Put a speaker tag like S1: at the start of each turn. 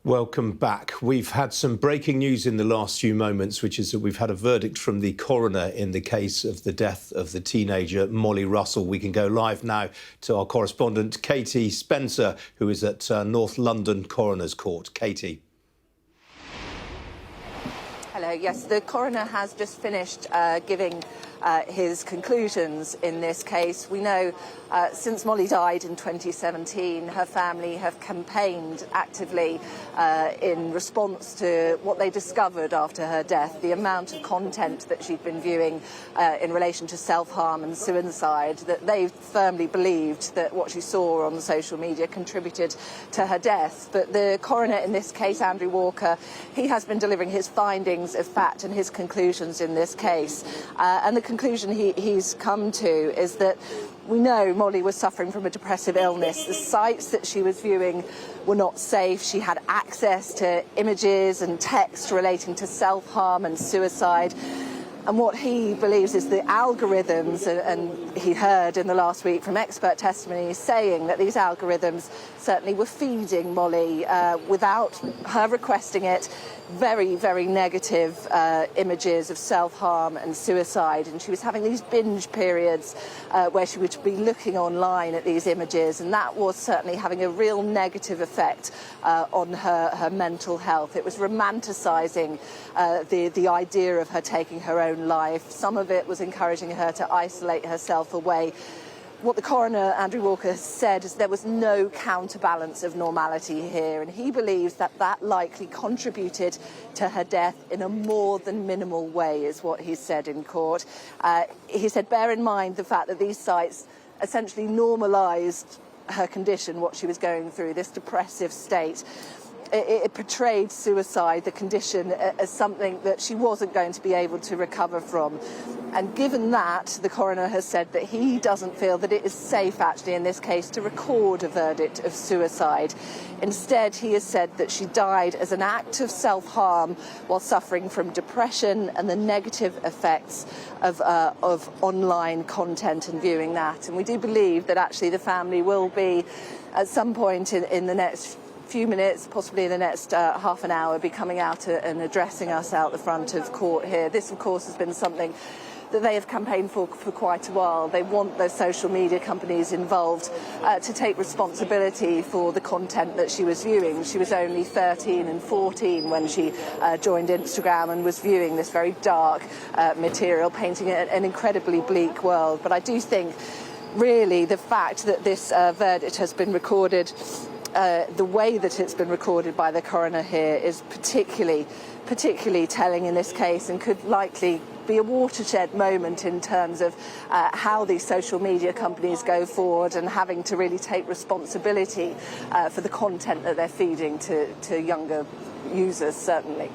S1: Welcome back. We've had some breaking news in the last few moments, which is that we've had a verdict from the coroner in the case of the death of the teenager Molly Russell. We can go live now to our correspondent Katie Spencer, who is at North London Coroner's Court. Katie.
S2: Hello. Yes, the coroner has just finished giving his conclusions in this case. We know since Molly died in 2017, her family have campaigned actively in response to what they discovered after her death, the amount of content that she'd been viewing in relation to self-harm and suicide, that they firmly believed that what she saw on social media contributed to her death. But the coroner in this case, Andrew Walker, he has been delivering his findings of fact and his conclusions in this case. And the conclusion he's come to is that we know Molly was suffering from a depressive illness. The sites that she was viewing were not safe. She had access to images and text relating to self-harm and suicide. And what he believes is the algorithms, and he heard in the last week from expert testimony saying that these algorithms certainly were feeding Molly, without her requesting it, very, very negative images of self-harm and suicide. And she was having these binge periods where she would be looking online at these images, and that was certainly having a real negative effect on her mental health. It was romanticising the idea of her taking her own life. Some of it was encouraging her to isolate herself away. What the coroner, Andrew Walker, said is there was no counterbalance of normality here, and he believes that that likely contributed to her death in a more than minimal way, is what he said in court. He said, bear in mind the fact that these sites essentially normalised her condition, what she was going through, this depressive state. It portrayed suicide, the condition, as something that she wasn't going to be able to recover from. And given that, the coroner has said that he doesn't feel that it is safe, actually, in this case, to record a verdict of suicide. Instead, he has said that she died as an act of self-harm while suffering from depression and the negative effects of online content and viewing that. And we do believe that, actually, the family will be, at some point in the next few minutes, possibly in the next half an hour, be coming out and addressing us out the front of court here. This, of course, has been something that they have campaigned for quite a while. They want those social media companies involved to take responsibility for the content that she was viewing. She was only 13 and 14 when she joined Instagram and was viewing this very dark material, painting an incredibly bleak world. But I do think, really, the fact that this verdict has been recorded, the way that it's been recorded by the coroner here, is particularly telling in this case, and could likely be a watershed moment in terms of how these social media companies go forward and having to really take responsibility for the content that they're feeding to younger users, certainly.